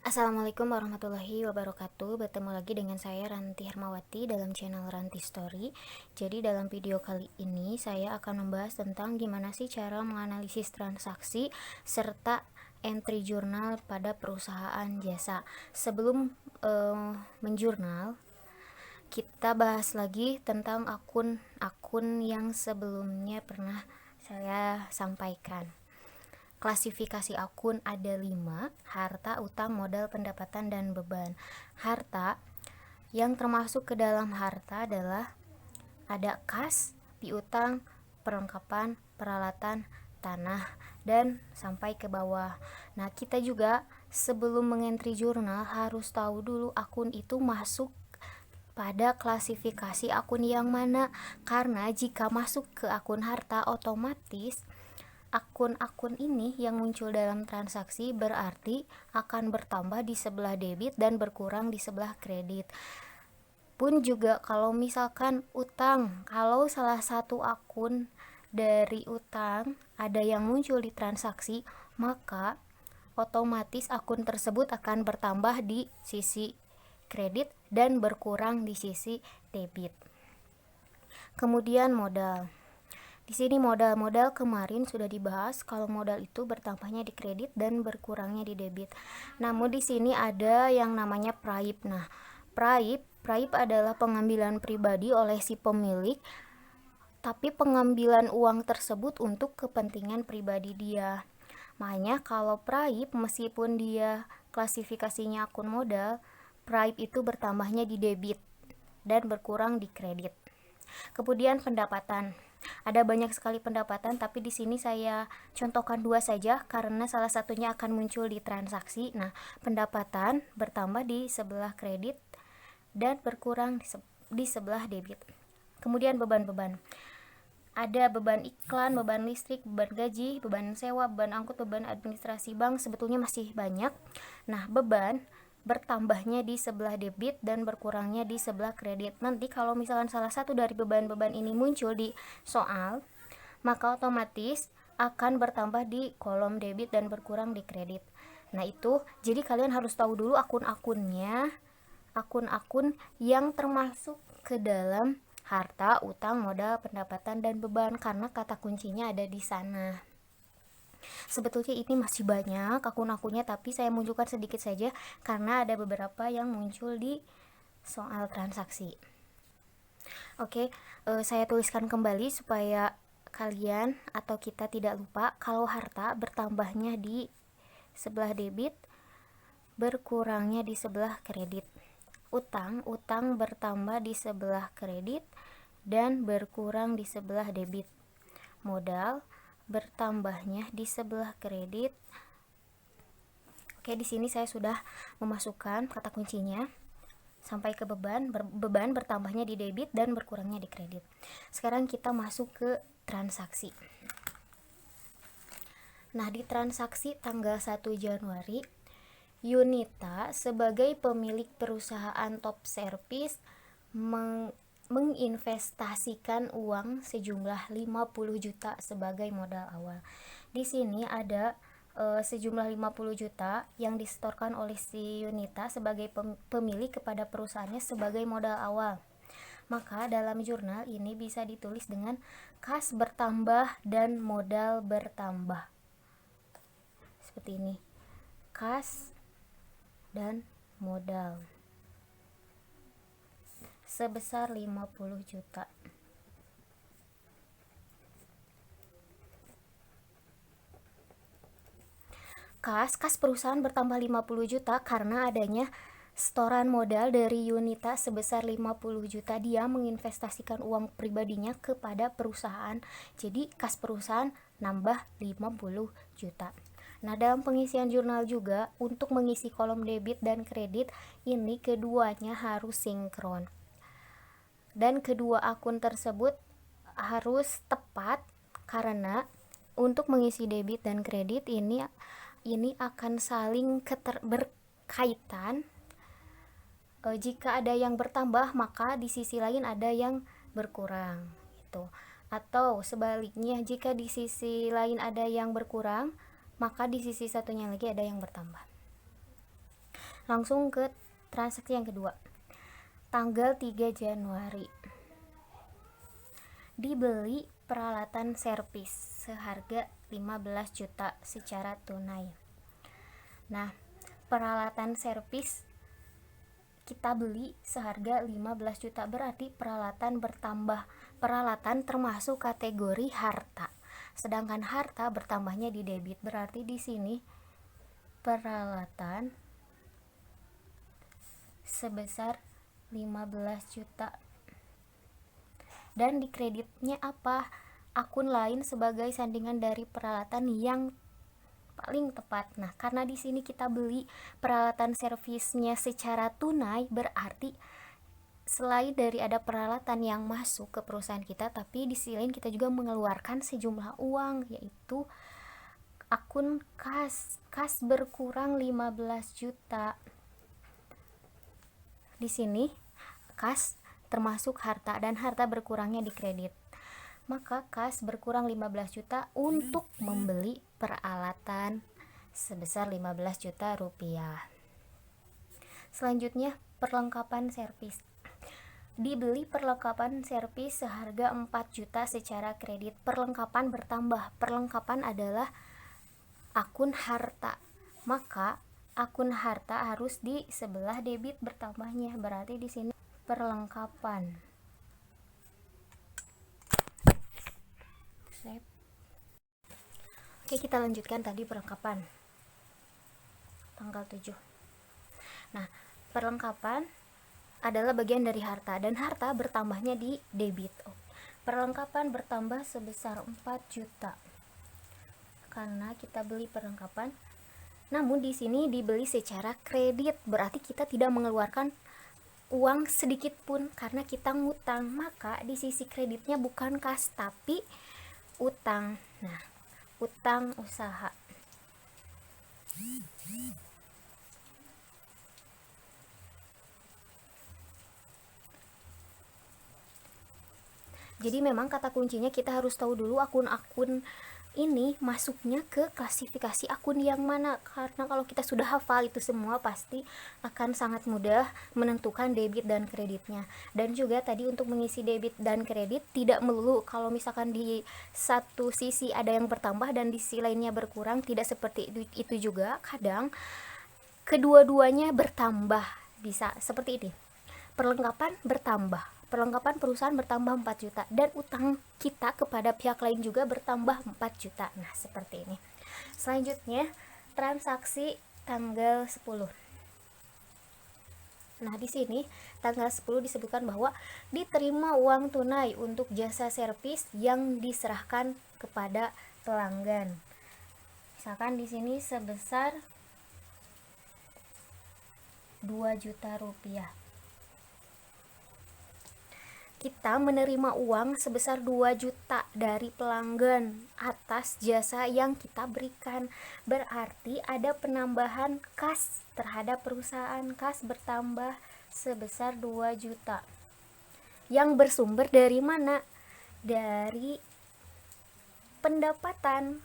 Assalamualaikum warahmatullahi wabarakatuh. Bertemu lagi dengan saya Ranti Hermawati dalam channel Ranti Story. Jadi dalam video kali ini saya akan membahas tentang gimana sih cara menganalisis transaksi serta entry jurnal pada perusahaan jasa. Sebelum menjurnal, kita bahas lagi tentang akun-akun yang sebelumnya pernah saya sampaikan. Klasifikasi akun ada 5: harta, utang, modal, pendapatan, dan beban. Harta yang termasuk ke dalam harta adalah ada kas, piutang, perlengkapan, peralatan, tanah, dan sampai ke bawah. Nah, kita juga sebelum mengentry jurnal harus tahu dulu akun itu masuk pada klasifikasi akun yang mana, karena jika masuk ke akun harta, otomatis akun-akun ini yang muncul dalam transaksi berarti akan bertambah di sebelah debit dan berkurang di sebelah kredit. Pun juga kalau misalkan utang, kalau salah satu akun dari utang ada yang muncul di transaksi, maka otomatis akun tersebut akan bertambah di sisi kredit dan berkurang di sisi debit. Kemudian modal. Di sini modal kemarin sudah dibahas kalau modal itu bertambahnya di kredit dan berkurangnya di debit. Namun di sini ada yang namanya praib. Nah, praib adalah pengambilan pribadi oleh si pemilik, tapi pengambilan uang tersebut untuk kepentingan pribadi dia. Makanya kalau praib, meskipun dia klasifikasinya akun modal, praib itu bertambahnya di debit dan berkurang di kredit. Kemudian pendapatan. Ada banyak sekali pendapatan, tapi di sini saya contohkan 2 saja karena salah satunya akan muncul di transaksi. Nah, pendapatan bertambah di sebelah kredit dan berkurang di sebelah debit. Kemudian beban-beban. Ada beban iklan, beban listrik, beban gaji, beban sewa, beban angkut, beban administrasi bank, sebetulnya masih banyak. Nah, beban bertambahnya di sebelah debit dan berkurangnya di sebelah kredit. Nanti kalau misalkan salah satu dari beban-beban ini muncul di soal, maka otomatis akan bertambah di kolom debit dan berkurang di kredit. Nah, itu jadi kalian harus tahu dulu akun-akunnya, akun-akun yang termasuk ke dalam harta, utang, modal, pendapatan, dan beban, karena kata kuncinya ada di sana. Sebetulnya ini masih banyak akun-akunnya, tapi saya munculkan sedikit saja karena ada beberapa yang muncul di soal transaksi. Oke, saya tuliskan kembali supaya kalian atau kita tidak lupa. Kalau harta bertambahnya di sebelah debit, berkurangnya di sebelah kredit. Utang bertambah di sebelah kredit dan berkurang di sebelah debit. Modal bertambahnya di sebelah kredit. Oke, di sini saya sudah memasukkan kata kuncinya sampai ke beban bertambahnya di debit dan berkurangnya di kredit. Sekarang kita masuk ke transaksi. Nah, di transaksi tanggal 1 Januari, Yunita sebagai pemilik perusahaan top service menginvestasikan uang sejumlah 50 juta sebagai modal awal. Di sini ada sejumlah 50 juta yang disetorkan oleh si Yunita sebagai pemilik kepada perusahaannya sebagai modal awal. Maka dalam jurnal ini bisa ditulis dengan kas bertambah dan modal bertambah. Seperti ini. Kas dan modal sebesar 50 juta. Kas perusahaan bertambah 50 juta karena adanya setoran modal dari Yunita sebesar 50 juta. Dia menginvestasikan uang pribadinya kepada perusahaan. Jadi kas perusahaan nambah 50 juta. Nah, dalam pengisian jurnal juga untuk mengisi kolom debit dan kredit ini keduanya harus sinkron. Dan kedua akun tersebut harus tepat karena untuk mengisi debit dan kredit ini akan saling berkaitan. Jika ada yang bertambah, maka di sisi lain ada yang berkurang gitu. Atau sebaliknya, jika di sisi lain ada yang berkurang, maka di sisi satunya lagi ada yang bertambah. Langsung ke transaksi yang kedua. Tanggal 3 Januari dibeli peralatan servis seharga 15 juta secara tunai. Nah, peralatan servis kita beli seharga 15 juta, berarti peralatan bertambah. Peralatan termasuk kategori harta. Sedangkan harta bertambahnya di debit. Berarti di sini peralatan sebesar 15 juta. Dan di kreditnya apa? Akun lain sebagai sandingan dari peralatan yang paling tepat. Nah, karena di sini kita beli peralatan servisnya secara tunai, berarti selain dari ada peralatan yang masuk ke perusahaan kita, tapi di sisi lain kita juga mengeluarkan sejumlah uang, yaitu akun kas. Kas berkurang 15 juta. Di sini kas termasuk harta dan harta berkurangnya di kredit. Maka kas berkurang 15 juta untuk membeli peralatan sebesar 15 juta rupiah. Selanjutnya, perlengkapan servis. Dibeli perlengkapan servis seharga 4 juta secara kredit. Perlengkapan bertambah. Perlengkapan adalah akun harta. Maka akun harta harus di sebelah debit bertambahnya. Berarti di sini perlengkapan. Oke, kita lanjutkan tadi perlengkapan tanggal 7. Nah, perlengkapan adalah bagian dari harta dan harta bertambahnya di debit. Perlengkapan bertambah sebesar 4 juta karena kita beli perlengkapan. Namun di sini dibeli secara kredit, berarti kita tidak mengeluarkan uang sedikit pun karena kita ngutang. Maka di sisi kreditnya bukan kas tapi utang. Nah, utang usaha. Jadi memang kata kuncinya kita harus tahu dulu akun-akun ini masuknya ke klasifikasi akun yang mana, karena kalau kita sudah hafal itu semua pasti akan sangat mudah menentukan debit dan kreditnya. Dan juga tadi untuk mengisi debit dan kredit tidak melulu kalau misalkan di satu sisi ada yang bertambah dan di sisi lainnya berkurang, tidak seperti itu juga. Kadang kedua-duanya bertambah, bisa seperti ini. Perlengkapan bertambah, perlengkapan perusahaan bertambah 4 juta dan utang kita kepada pihak lain juga bertambah 4 juta. Nah, seperti ini. Selanjutnya, transaksi tanggal 10. Nah, di sini tanggal 10 disebutkan bahwa diterima uang tunai untuk jasa servis yang diserahkan kepada pelanggan. Misalkan di sini sebesar 2 juta rupiah. Kita menerima uang sebesar 2 juta dari pelanggan atas jasa yang kita berikan. Berarti ada penambahan kas terhadap perusahaan. Kas bertambah sebesar 2 juta. Yang bersumber dari mana? Dari pendapatan.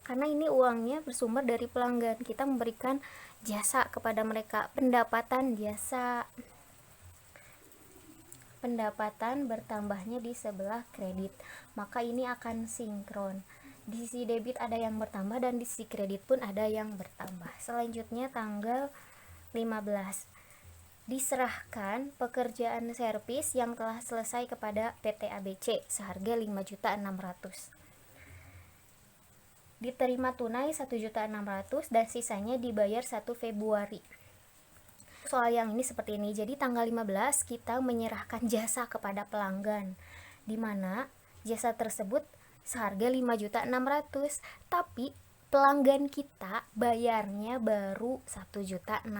Karena ini uangnya bersumber dari pelanggan. Kita memberikan jasa kepada mereka. Pendapatan jasa. Pendapatan bertambahnya di sebelah kredit, maka ini akan sinkron. Di sisi debit ada yang bertambah dan di sisi kredit pun ada yang bertambah. Selanjutnya tanggal 15 diserahkan pekerjaan servis yang telah selesai kepada PT ABC seharga 5.600.000. Diterima tunai 1.600.000 dan sisanya dibayar 1 Februari. Soal yang ini seperti ini. Jadi tanggal 15 kita menyerahkan jasa kepada pelanggan, di mana jasa tersebut seharga 5.600.000, tapi pelanggan kita bayarnya baru 1.600.000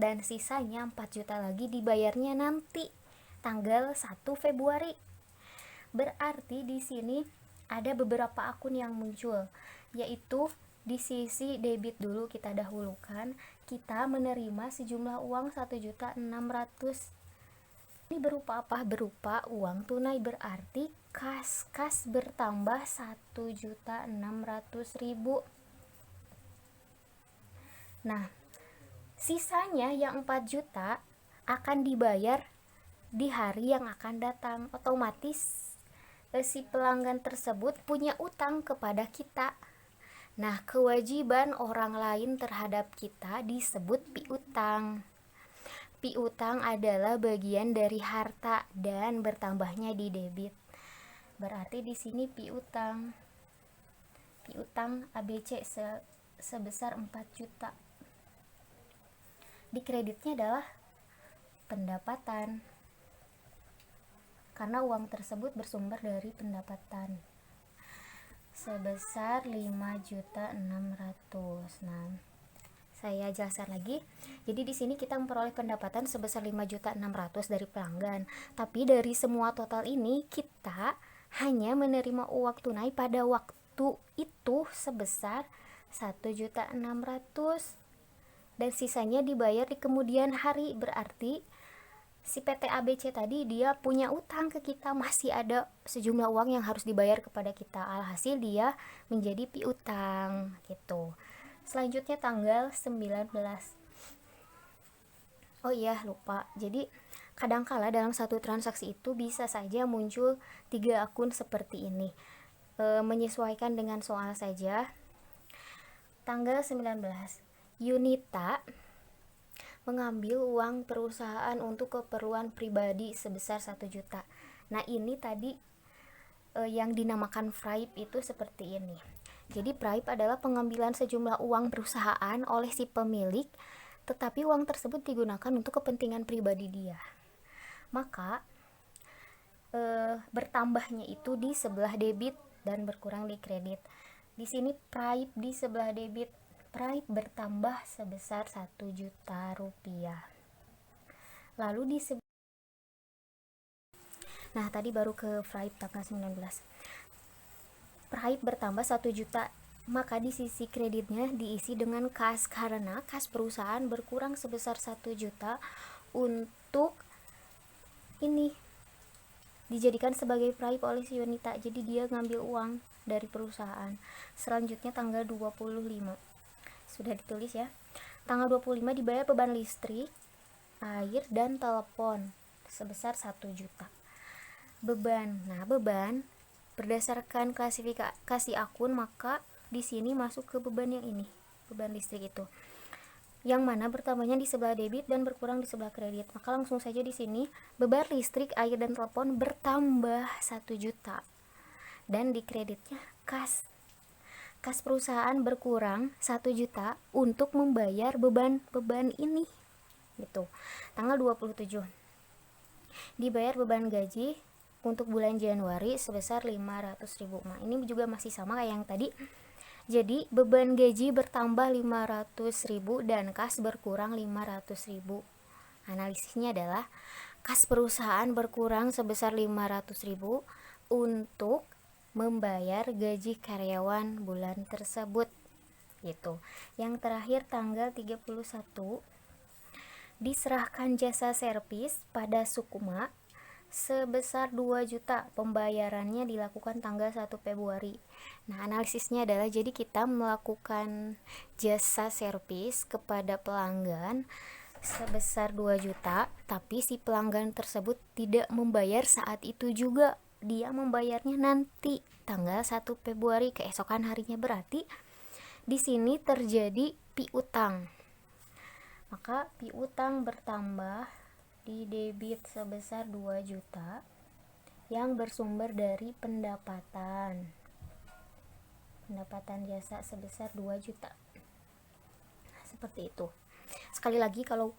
dan sisanya 4 juta lagi dibayarnya nanti tanggal 1 Februari. Berarti di sini ada beberapa akun yang muncul, yaitu di sisi debit dulu kita dahulukan, kita menerima sejumlah uang 1.600.000. Ini berupa apa? Berupa uang tunai, berarti kas bertambah 1.600.000. Nah, Sisanya yang 4 juta akan dibayar di hari yang akan datang. Otomatis si pelanggan tersebut punya utang kepada kita. Nah, kewajiban orang lain terhadap kita disebut piutang. Piutang adalah bagian dari harta dan bertambahnya di debit. Berarti di sini piutang ABC sebesar 4 juta. Di kreditnya adalah pendapatan, karena uang tersebut bersumber dari pendapatan sebesar 5.600.000. Nah, saya jelaskan lagi. Jadi di sini kita memperoleh pendapatan sebesar 5.600.000 dari pelanggan. Tapi dari semua total ini kita hanya menerima uang tunai pada waktu itu sebesar 1.600.000 dan sisanya dibayar di kemudian hari. Berarti si PT ABC tadi dia punya utang ke kita, masih ada sejumlah uang yang harus dibayar kepada kita. Alhasil dia menjadi piutang gitu. Selanjutnya tanggal 19. Oh iya, lupa. Jadi kadangkala dalam satu transaksi itu bisa saja muncul 3 akun seperti ini. Menyesuaikan dengan soal saja. Tanggal 19. Yunita mengambil uang perusahaan untuk keperluan pribadi sebesar 1 juta. Nah, ini tadi yang dinamakan fraib itu seperti ini. Jadi fraib adalah pengambilan sejumlah uang perusahaan oleh si pemilik, tetapi uang tersebut digunakan untuk kepentingan pribadi dia. Maka bertambahnya itu di sebelah debit dan berkurang di kredit. Di sini fraib di sebelah debit, fraib bertambah sebesar 1 juta rupiah. Lalu di Nah, tadi baru ke fraib tanggal 19. Fraib bertambah 1 juta, maka di sisi kreditnya diisi dengan kas, karena kas perusahaan berkurang sebesar 1 juta untuk ini dijadikan sebagai fraib oleh si Yunita. Jadi dia ngambil uang dari perusahaan. Selanjutnya tanggal 25. Sudah ditulis ya. Tanggal 25 dibayar beban listrik, air, dan telepon sebesar 1 juta. Beban. Nah, beban berdasarkan klasifikasi akun, maka di sini masuk ke beban yang ini, beban listrik itu. Yang mana bertambahnya di sebelah debit dan berkurang di sebelah kredit. Maka langsung saja di sini beban listrik, air, dan telepon bertambah 1 juta. Dan di kreditnya kas perusahaan berkurang 1 juta untuk membayar beban ini gitu. Tanggal 27 dibayar beban gaji untuk bulan Januari sebesar 500.000. Nah, ini juga masih sama kayak yang tadi. Jadi beban gaji bertambah 500.000 dan kas berkurang 500.000. Analisisnya adalah kas perusahaan berkurang sebesar 500.000 untuk membayar gaji karyawan bulan tersebut gitu. Yang terakhir tanggal 31 diserahkan jasa servis pada Sukma sebesar 2 juta. Pembayarannya dilakukan tanggal 1 Februari. Nah, analisisnya adalah jadi kita melakukan jasa servis kepada pelanggan sebesar 2 juta, tapi si pelanggan tersebut tidak membayar saat itu juga. Dia membayarnya nanti tanggal 1 Februari, keesokan harinya. Berarti di sini terjadi piutang. Maka piutang bertambah di debit sebesar 2 juta yang bersumber dari pendapatan jasa sebesar 2 juta. Seperti itu. Sekali lagi, kalau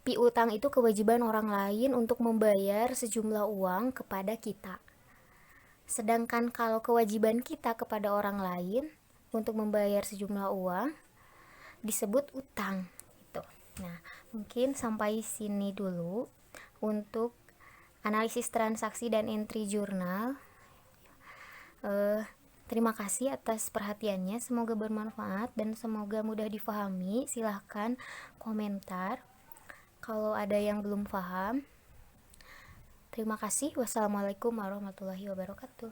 piutang itu kewajiban orang lain untuk membayar sejumlah uang kepada kita. Sedangkan kalau kewajiban kita kepada orang lain untuk membayar sejumlah uang disebut utang gitu. Nah, mungkin sampai sini dulu untuk analisis transaksi dan entry jurnal. Terima kasih atas perhatiannya, semoga bermanfaat dan semoga mudah difahami. Silahkan komentar kalau ada yang belum paham. Terima kasih. Wassalamualaikum warahmatullahi wabarakatuh.